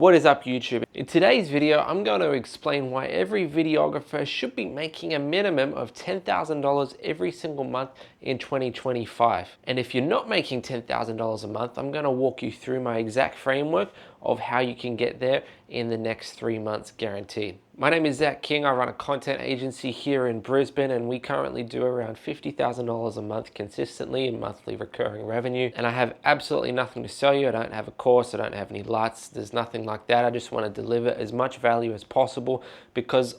What is up, YouTube? In today's video, I'm going to explain why every videographer should be making a minimum of $10,000 every single month in 2025. And if you're not making $10,000 a month, I'm going to walk you through my exact framework of how you can get there in the next 3 months guaranteed. My name is Zach King. I run a content agency here in Brisbane, and we currently do around $50,000 a month consistently in monthly recurring revenue. And I have absolutely nothing to sell you. I don't have a course. I don't have any lights. There's nothing like that. I just want to deliver as much value as possible because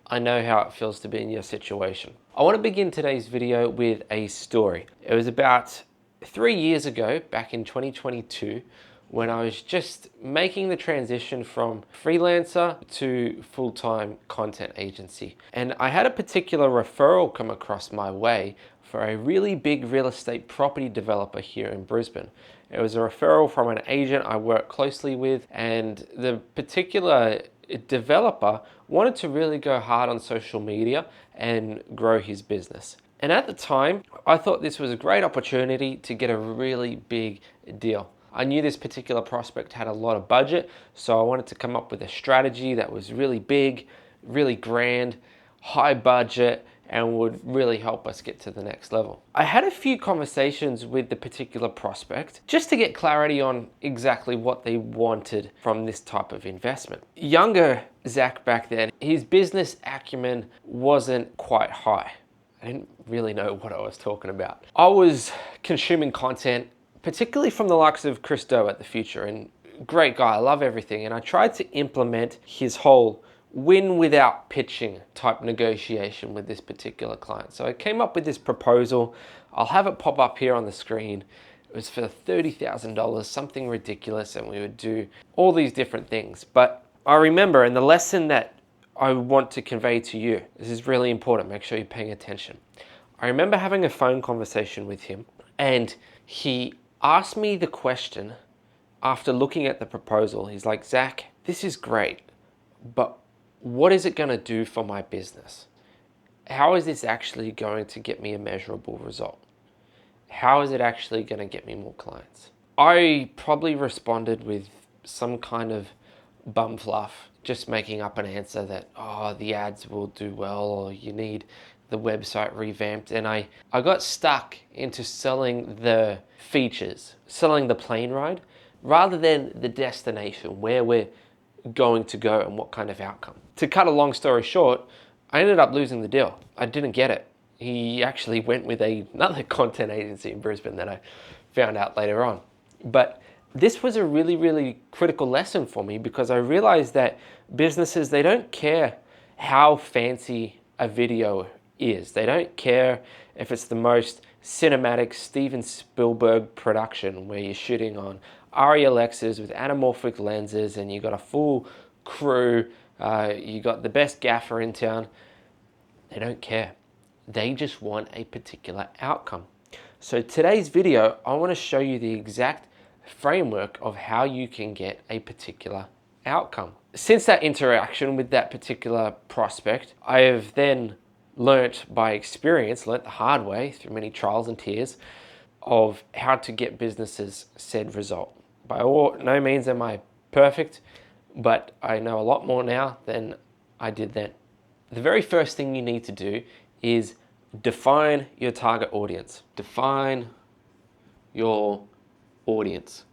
I know how it feels to be in your situation. I want to begin today's video with a story. It was about 3 years ago, back in 2022, when I was just making the transition from freelancer to full-time content agency. And I had a particular referral come across my way for a really big real estate property developer here in Brisbane. It was a referral from an agent I work closely with, and the particular developer wanted to really go hard on social media and grow his business. And at the time, I thought this was a great opportunity to get a really big deal. I knew this particular prospect had a lot of budget, so I wanted to come up with a strategy that was really big, really grand, high budget, and would really help us get to the next level. I had a few conversations with the particular prospect just to get clarity on exactly what they wanted from this type of investment. Younger Zach back then, his business acumen wasn't quite high. I didn't really know what I was talking about. I was consuming content, particularly from the likes of Chris Do at The Future, and great guy, I love everything. And I tried to implement his whole win without pitching type negotiation with this particular client. So I came up with this proposal. I'll have it pop up here on the screen. It was for $30,000, something ridiculous, and we would do all these different things. But I remember, and the lesson that I want to convey to you, this is really important, make sure you're paying attention. I remember having a phone conversation with him, and he asked me the question after looking at the proposal. He's like, Zach, this is great, but what is it going to do for my business? How is this actually going to get me a measurable result? How is it actually going to get me more clients? I probably responded with some kind of bum fluff, just making up an answer that, oh, the ads will do well, or you need the website revamped. And I got stuck into selling the features, selling the plane ride, rather than the destination, where we're going to go and what kind of outcome. To cut a long story short, I ended up losing the deal. I didn't get it. He actually went with another content agency in Brisbane that I found out later on. But this was a really, really critical lesson for me, because I realized that businesses, they don't care how fancy a video is. They don't care if it's the most cinematic Steven Spielberg production where you're shooting on RELXs with anamorphic lenses and you got a full crew, you got the best gaffer in town. They don't care. They just want a particular outcome. So today's video, I want to show you the exact framework of how you can get a particular outcome. Since that interaction with that particular prospect, I have then learnt by experience, learnt the hard way through many trials and tears, of how to get businesses said result. By no means am I perfect, but I know a lot more now than I did then. The very first thing you need to do is define your target audience. Define your audience.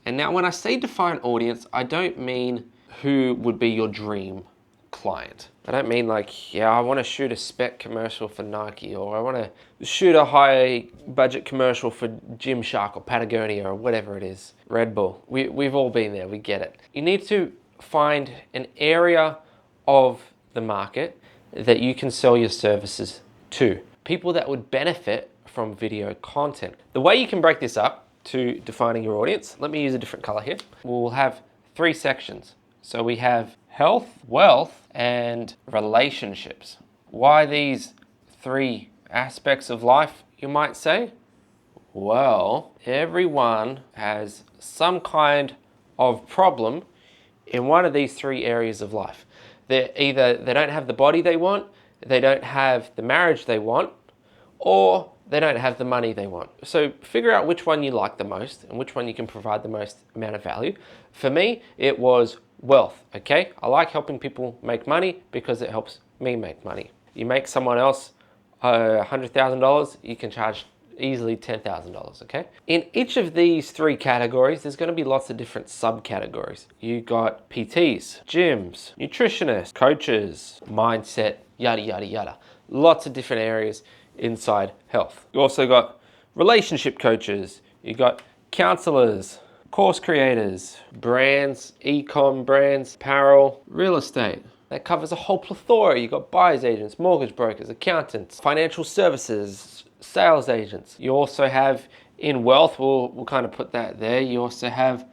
And now when I say define audience, I don't mean who would be your dream client. I don't mean like, yeah, I want to shoot a spec commercial for Nike, or I want to shoot a high budget commercial for Gymshark or Patagonia or whatever it is, Red Bull. We've all been there, we get it. You need to find an area of the market that you can sell your services to. People that would benefit from video content. The way you can break this up to defining your audience, let me use a different color here. We'll have 3 sections. So we have health, wealth, and relationships. Why these 3 aspects of life, you might say? Well, everyone has some kind of problem in one of these 3 areas of life. They don't have the body they want, they don't have the marriage they want, or they don't have the money they want. So figure out which one you like the most and which one you can provide the most amount of value. For me, it was wealth, okay? I like helping people make money because it helps me make money. You make someone else $100,000, you can charge easily $10,000, okay? In each of these three categories, there's gonna be lots of different subcategories. You got PTs, gyms, nutritionists, coaches, mindset, yada, yada, yada. Lots of different areas inside health. You also got relationship coaches, you got counselors, course creators, brands, e-com brands, apparel, real estate. That covers a whole plethora. You got buyer's agents, mortgage brokers, accountants, financial services, sales agents. You also have in wealth, we'll kind of put that there. You also have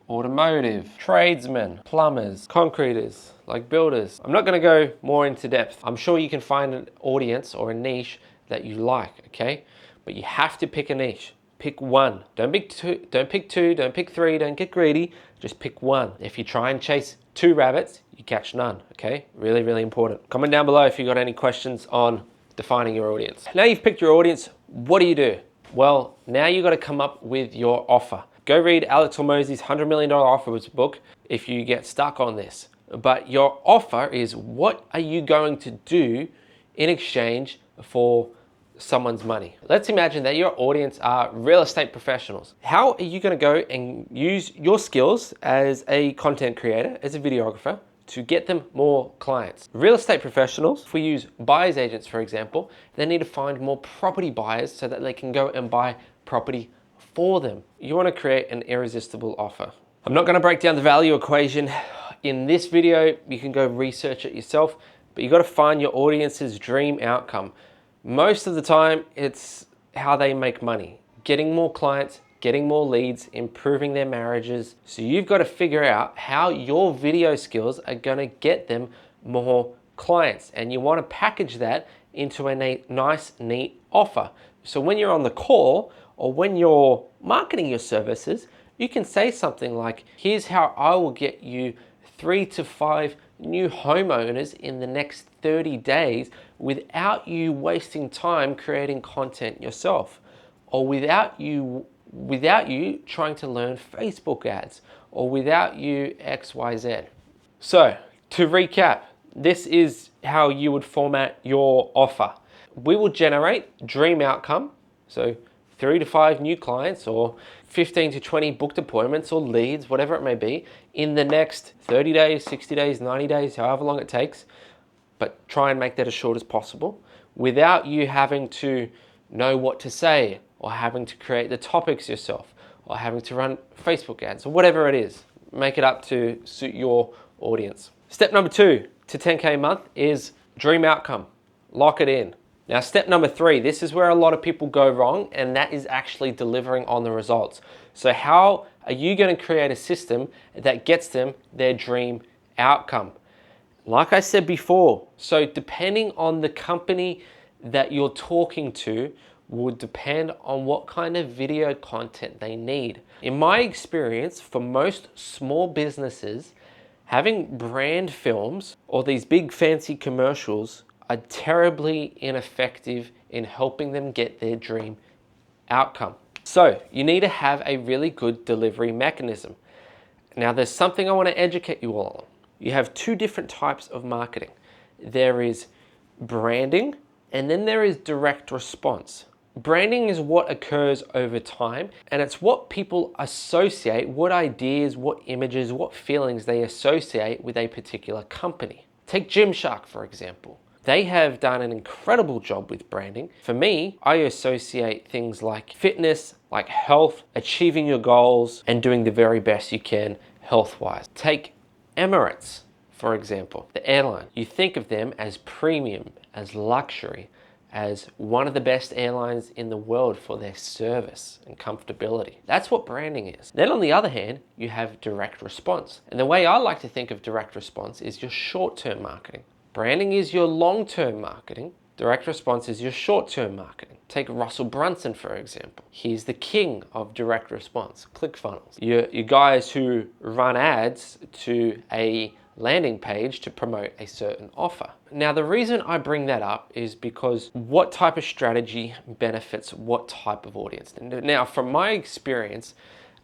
automotive, tradesmen, plumbers, concreters, like builders. I'm not gonna go more into depth. I'm sure you can find an audience or a niche that you like, okay? But you have to pick a niche. Pick one. Don't pick two, don't pick three, don't get greedy. Just pick one. If you try and chase two rabbits, you catch none, okay? Really, really important. Comment down below if you got any questions on defining your audience. Now you've picked your audience, what do? Well, now you gotta come up with your offer. Go read Alex Hormozi's $100 Million Offers book if you get stuck on this. But your offer is, what are you going to do in exchange for someone's money? Let's imagine that your audience are real estate professionals. How are you gonna go and use your skills as a content creator, as a videographer, to get them more clients? Real estate professionals, if we use buyer's agents, for example, they need to find more property buyers so that they can go and buy property for them. You wanna create an irresistible offer. I'm not gonna break down the value equation in this video. You can go research it yourself, but you gotta find your audience's dream outcome. Most of the time, it's how they make money. Getting more clients, getting more leads, improving their marriages. So you've got to figure out how your video skills are going to get them more clients. And you want to package that into a nice, neat offer. So when you're on the call or when you're marketing your services, you can say something like, here's how I will get you 3 to 5 new homeowners in the next 30 days without you wasting time creating content yourself, or without you trying to learn Facebook ads, or without you XYZ. So to recap, this is how you would format your offer. We will generate dream outcome, so 3 to 5 new clients or 15 to 20 booked appointments or leads, whatever it may be, in the next 30 days, 60 days, 90 days, however long it takes, but try and make that as short as possible without you having to know what to say or having to create the topics yourself or having to run Facebook ads or whatever it is. Make it up to suit your audience. Step number 2 to 10K a month is dream outcome. Lock it in. Now, step number 3, this is where a lot of people go wrong, and that is actually delivering on the results. So how are you going to create a system that gets them their dream outcome? Like I said before, so depending on the company that you're talking to would depend on what kind of video content they need. In my experience, for most small businesses, having brand films or these big fancy commercials are terribly ineffective in helping them get their dream outcome. So you need to have a really good delivery mechanism. Now there's something I want to educate you all on. You have 2 different types of marketing. There is branding, and then there is direct response. Branding is what occurs over time, and it's what people associate, what ideas, what images, what feelings they associate with a particular company. Take Gymshark, for example. They have done an incredible job with branding. For me, I associate things like fitness, like health, achieving your goals, and doing the very best you can health-wise. Take Emirates, for example, the airline. You think of them as premium, as luxury, as one of the best airlines in the world for their service and comfortability. That's what branding is. Then on the other hand, you have direct response. And the way I like to think of direct response is your short-term marketing. Branding is your long-term marketing. Direct response is your short-term marketing. Take Russell Brunson, for example. He's the king of direct response, ClickFunnels. Your guys who run ads to a landing page to promote a certain offer. Now, the reason I bring that up is because what type of strategy benefits what type of audience? Now, from my experience,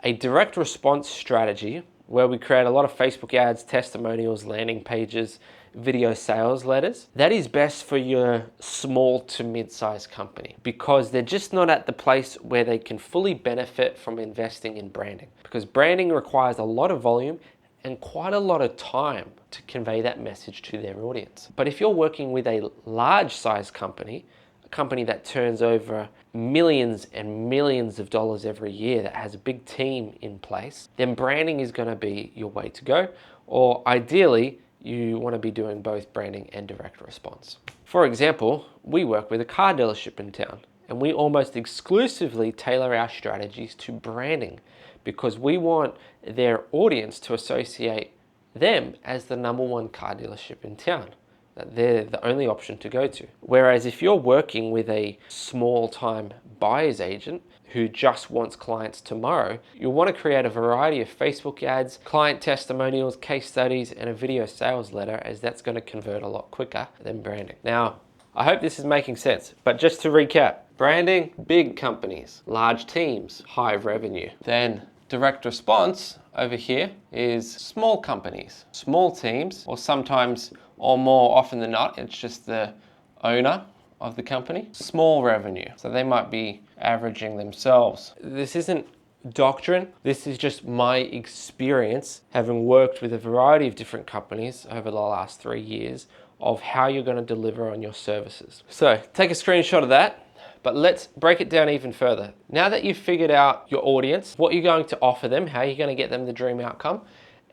a direct response strategy where we create a lot of Facebook ads, testimonials, landing pages, video sales letters, that is best for your small to mid-sized company because they're just not at the place where they can fully benefit from investing in branding, because branding requires a lot of volume and quite a lot of time to convey that message to their audience. But if you're working with a large size company, a company that turns over millions and millions of dollars every year, that has a big team in place, then branding is going to be your way to go. Or ideally, you want to be doing both branding and direct response. For example, we work with a car dealership in town, and we almost exclusively tailor our strategies to branding because we want their audience to associate them as the #1 car dealership in town, that they're the only option to go to. Whereas if you're working with a small-time buyer's agent who just wants clients tomorrow, you'll want to create a variety of Facebook ads, client testimonials, case studies, and a video sales letter, as that's going to convert a lot quicker than branding. Now, I hope this is making sense, but just to recap, branding, big companies, large teams, high revenue. Then direct response over here is small companies, small teams, or sometimes, or more often than not, it's just the owner of the company, small revenue. So they might be averaging themselves. This isn't doctrine. This is just my experience, having worked with a variety of different companies over the last 3 years, of how you're going to deliver on your services. So take a screenshot of that, but let's break it down even further. Now that you've figured out your audience, what you're going to offer them, how you're going to get them the dream outcome,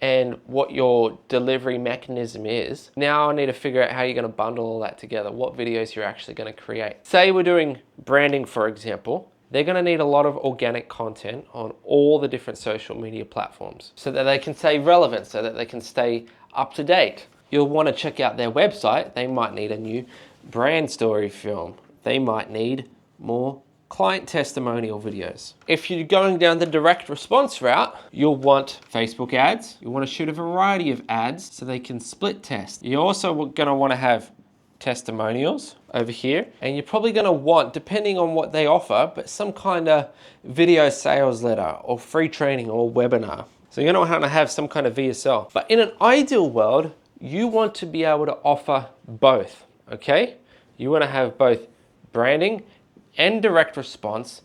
and what your delivery mechanism is, now I need to figure out how you're going to bundle all that together, what videos you're actually going to create. Say we're doing branding, for example. They're going to need a lot of organic content on all the different social media platforms so that they can stay relevant, so that they can stay up to date. You'll want to check out their website. They might need a new brand story film. They might need more client testimonial videos. If you're going down the direct response route, you'll want Facebook ads. You want to shoot a variety of ads so they can split test. You're also going to want to have testimonials over here, and you're probably going to want, depending on what they offer, but some kind of video sales letter or free training or webinar. So you're going to want to have some kind of VSL. But in an ideal world, you want to be able to offer both, okay? You want to have both branding and direct response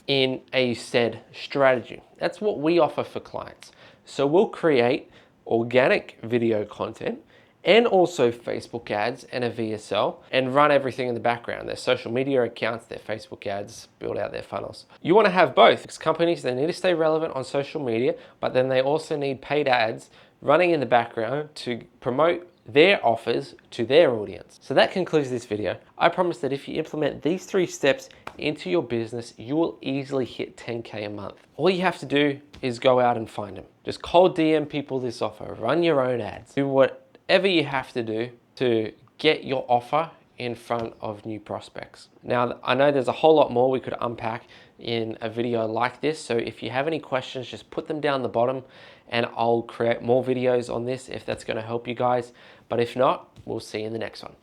in a said strategy. That's what we offer for clients. So we'll create organic video content and also Facebook ads and a VSL and run everything in the background. Their social media accounts, their Facebook ads, build out their funnels. You want to have both. Because companies, they need to stay relevant on social media, but then they also need paid ads running in the background to promote their offers to their audience. So that concludes this video. I promise that if you implement these 3 steps into your business, you will easily hit 10K a month. All you have to do is go out and find them. Just cold DM people this offer, run your own ads, do whatever you have to do to get your offer in front of new prospects. Now, I know there's a whole lot more we could unpack in a video like this, so if you have any questions, just put them down the bottom and I'll create more videos on this if that's going to help you guys. But if not, we'll see you in the next one.